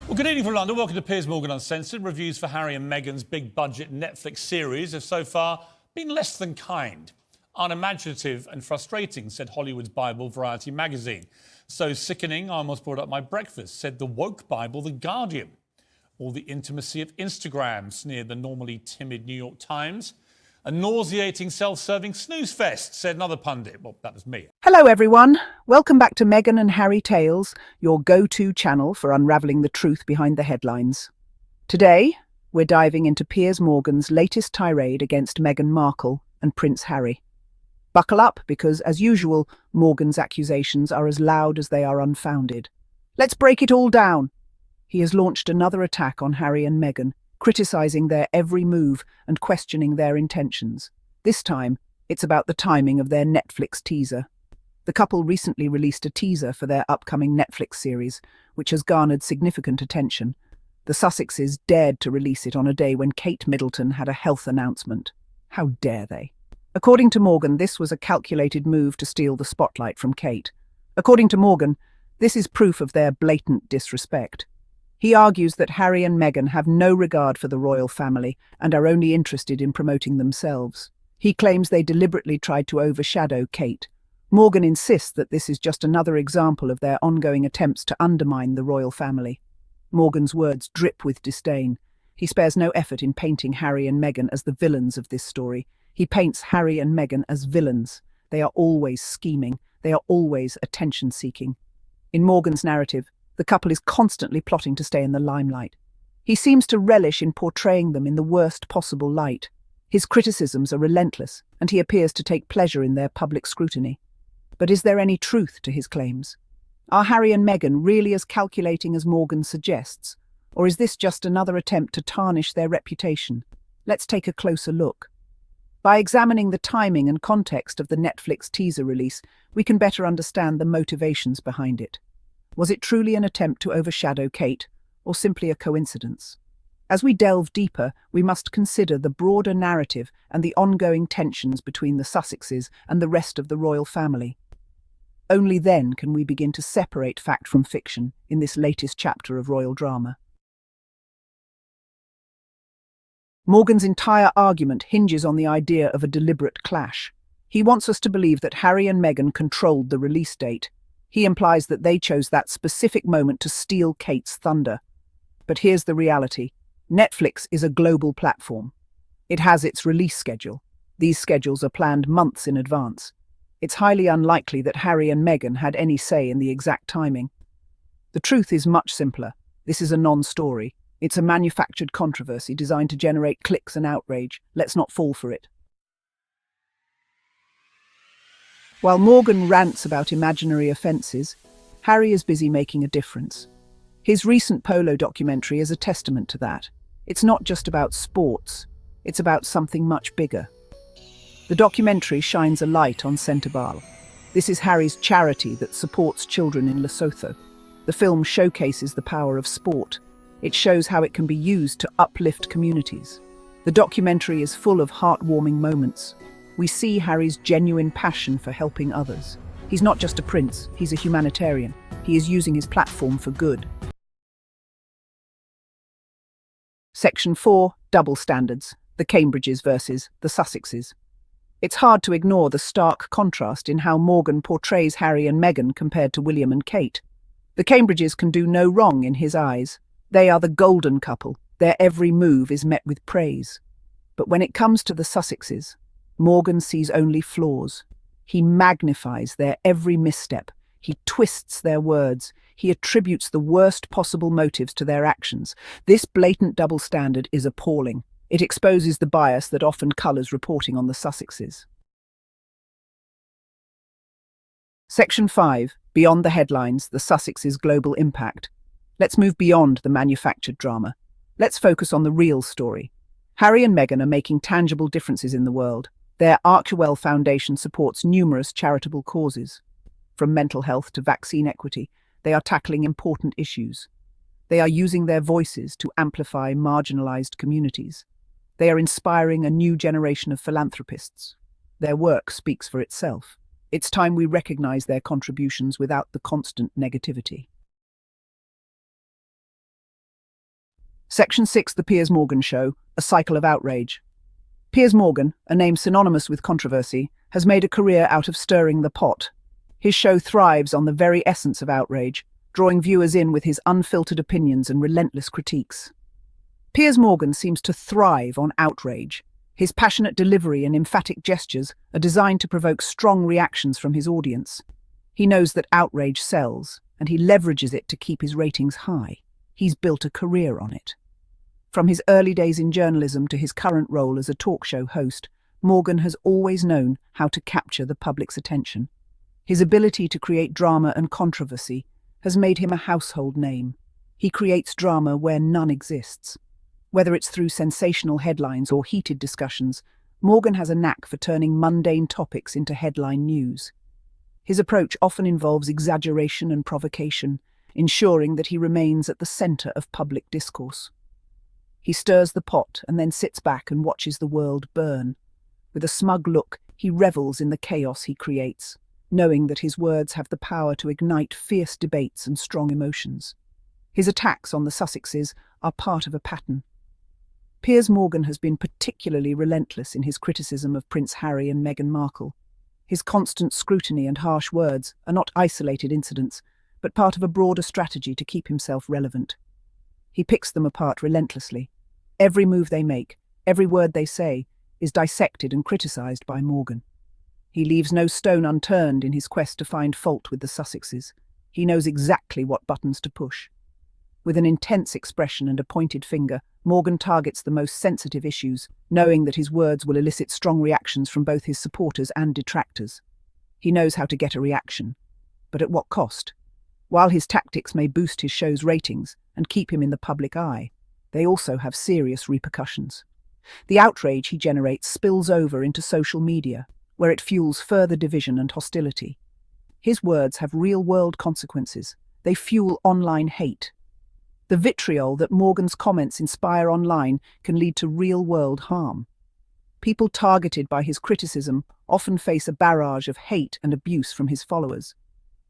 Well, good evening from London. Welcome to Piers Morgan Uncensored. Reviews for Harry and Meghan's big-budget Netflix series have so far been less than kind. Unimaginative and frustrating, said Hollywood's Bible, Variety magazine. So sickening, I almost brought up my breakfast, said the woke Bible, The Guardian. All the intimacy of Instagram, sneered the normally timid New York Times. A nauseating self-serving snooze fest, said another pundit. Well, that was me. Hello everyone, welcome back to Meghan and Harry Tales, your go-to channel for unravelling the truth behind the headlines. Today, we're diving into Piers Morgan's latest tirade against Meghan Markle and Prince Harry. Buckle up because, as usual, Morgan's accusations are as loud as they are unfounded. Let's break it all down. He has launched another attack on Harry and Meghan, criticising their every move and questioning their intentions. This time, it's about the timing of their Netflix teaser. The couple recently released a teaser for their upcoming Netflix series, which has garnered significant attention. The Sussexes dared to release it on a day when Kate Middleton had a health announcement. How dare they? According to Morgan, this was a calculated move to steal the spotlight from Kate. According to Morgan, this is proof of their blatant disrespect. He argues that Harry and Meghan have no regard for the royal family and are only interested in promoting themselves. He claims they deliberately tried to overshadow Kate. Morgan insists that this is just another example of their ongoing attempts to undermine the royal family. Morgan's words drip with disdain. He spares no effort in painting Harry and Meghan as the villains of this story. He paints Harry and Meghan as villains. They are always scheming. They are always attention-seeking. In Morgan's narrative, the couple is constantly plotting to stay in the limelight. He seems to relish in portraying them in the worst possible light. His criticisms are relentless, and he appears to take pleasure in their public scrutiny. But is there any truth to his claims? Are Harry and Meghan really as calculating as Morgan suggests? Or is this just another attempt to tarnish their reputation? Let's take a closer look. By examining the timing and context of the Netflix teaser release, we can better understand the motivations behind it. Was it truly an attempt to overshadow Kate, or simply a coincidence? As we delve deeper, we must consider the broader narrative and the ongoing tensions between the Sussexes and the rest of the royal family. Only then can we begin to separate fact from fiction in this latest chapter of royal drama. Morgan's entire argument hinges on the idea of a deliberate clash. He wants us to believe that Harry and Meghan controlled the release date. He implies that they chose that specific moment to steal Kate's thunder. But here's the reality. Netflix is a global platform. It has its release schedule. These schedules are planned months in advance. It's highly unlikely that Harry and Meghan had any say in the exact timing. The truth is much simpler. This is a non-story. It's a manufactured controversy designed to generate clicks and outrage. Let's not fall for it. While Morgan rants about imaginary offences, Harry is busy making a difference. His recent Polo documentary is a testament to that. It's not just about sports, it's about something much bigger. The documentary shines a light on Centerbal. This is Harry's charity that supports children in Lesotho. The film showcases the power of sport. It shows how it can be used to uplift communities. The documentary is full of heartwarming moments. We see Harry's genuine passion for helping others. He's not just a prince, he's a humanitarian. He is using his platform for good. Section 4, Double Standards, the Cambridges versus the Sussexes. It's hard to ignore the stark contrast in how Morgan portrays Harry and Meghan compared to William and Kate. The Cambridges can do no wrong in his eyes. They are the golden couple. Their every move is met with praise. But when it comes to the Sussexes, Morgan sees only flaws. He magnifies their every misstep. He twists their words. He attributes the worst possible motives to their actions. This blatant double standard is appalling. It exposes the bias that often colours reporting on the Sussexes. Section 5. Beyond the headlines, the Sussexes' global impact. Let's move beyond the manufactured drama. Let's focus on the real story. Harry and Meghan are making tangible differences in the world. Their Archewell Foundation supports numerous charitable causes. From mental health to vaccine equity, they are tackling important issues. They are using their voices to amplify marginalized communities. They are inspiring a new generation of philanthropists. Their work speaks for itself. It's time we recognize their contributions without the constant negativity. Section 6, The Piers Morgan Show, a cycle of outrage. Piers Morgan, a name synonymous with controversy, has made a career out of stirring the pot. His show thrives on the very essence of outrage, drawing viewers in with his unfiltered opinions and relentless critiques. Piers Morgan seems to thrive on outrage. His passionate delivery and emphatic gestures are designed to provoke strong reactions from his audience. He knows that outrage sells, and he leverages it to keep his ratings high. He's built a career on it. From his early days in journalism to his current role as a talk show host, Morgan has always known how to capture the public's attention. His ability to create drama and controversy has made him a household name. He creates drama where none exists. Whether it's through sensational headlines or heated discussions, Morgan has a knack for turning mundane topics into headline news. His approach often involves exaggeration and provocation, ensuring that he remains at the centre of public discourse. He stirs the pot and then sits back and watches the world burn. With a smug look, he revels in the chaos he creates, knowing that his words have the power to ignite fierce debates and strong emotions. His attacks on the Sussexes are part of a pattern. Piers Morgan has been particularly relentless in his criticism of Prince Harry and Meghan Markle. His constant scrutiny and harsh words are not isolated incidents, but part of a broader strategy to keep himself relevant. He picks them apart relentlessly. Every move they make, every word they say, is dissected and criticised by Morgan. He leaves no stone unturned in his quest to find fault with the Sussexes. He knows exactly what buttons to push. With an intense expression and a pointed finger, Morgan targets the most sensitive issues, knowing that his words will elicit strong reactions from both his supporters and detractors. He knows how to get a reaction, but at what cost? While his tactics may boost his show's ratings and keep him in the public eye, they also have serious repercussions. The outrage he generates spills over into social media, where it fuels further division and hostility. His words have real-world consequences. They fuel online hate. The vitriol that Morgan's comments inspire online can lead to real-world harm. People targeted by his criticism often face a barrage of hate and abuse from his followers.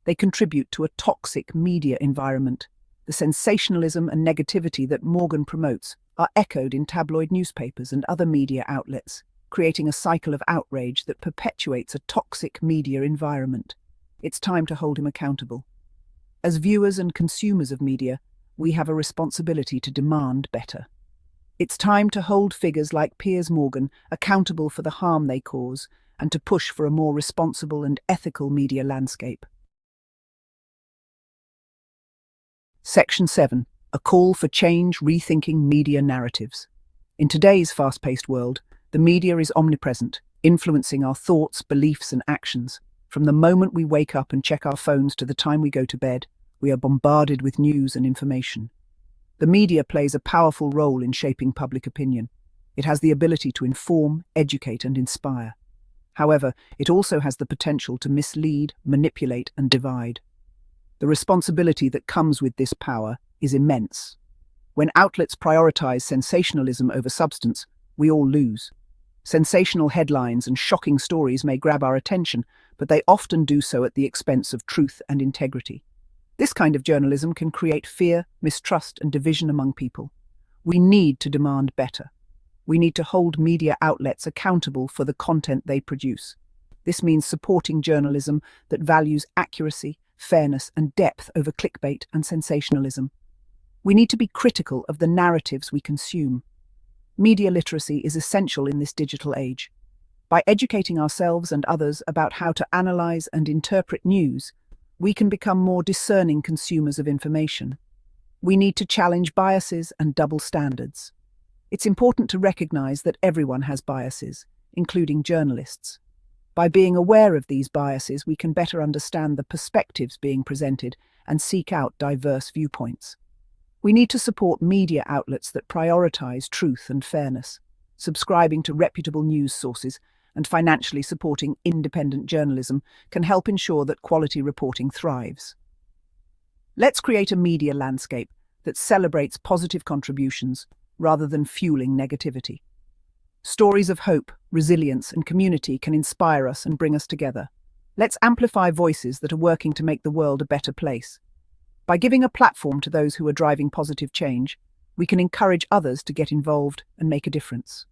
They contribute to a toxic media environment. The sensationalism and negativity that Morgan promotes are echoed in tabloid newspapers and other media outlets, creating a cycle of outrage that perpetuates a toxic media environment. It's time to hold him accountable. As viewers and consumers of media, we have a responsibility to demand better. It's time to hold figures like Piers Morgan accountable for the harm they cause and to push for a more responsible and ethical media landscape. Section 7. A call for change, rethinking media narratives. In today's fast-paced world, the media is omnipresent, influencing our thoughts, beliefs, and actions. From the moment we wake up and check our phones to the time we go to bed, we are bombarded with news and information. The media plays a powerful role in shaping public opinion. It has the ability to inform, educate, and inspire. However, it also has the potential to mislead, manipulate, and divide. The responsibility that comes with this power is immense. When outlets prioritize sensationalism over substance, we all lose. Sensational headlines and shocking stories may grab our attention, but they often do so at the expense of truth and integrity. This kind of journalism can create fear, mistrust, and division among people. We need to demand better. We need to hold media outlets accountable for the content they produce. This means supporting journalism that values accuracy, fairness, and depth over clickbait and sensationalism. We need to be critical of the narratives we consume. Media literacy is essential in this digital age. By educating ourselves and others about how to analyze and interpret news, we can become more discerning consumers of information. We need to challenge biases and double standards. It's important to recognize that everyone has biases, including journalists. By being aware of these biases, we can better understand the perspectives being presented and seek out diverse viewpoints. We need to support media outlets that prioritize truth and fairness, subscribing to reputable news sources and financially supporting independent journalism can help ensure that quality reporting thrives. Let's create a media landscape that celebrates positive contributions rather than fueling negativity. Stories of hope, resilience, and community can inspire us and bring us together. Let's amplify voices that are working to make the world a better place. By giving a platform to those who are driving positive change, we can encourage others to get involved and make a difference.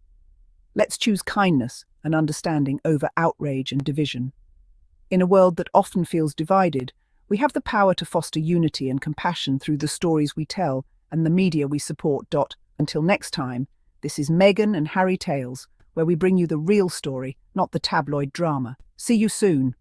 Let's choose kindness and understanding over outrage and division. In a world that often feels divided, we have the power to foster unity and compassion through the stories we tell and the media we support. Until next time, this is Meghan and Harry Tales, where we bring you the real story, not the tabloid drama. See you soon.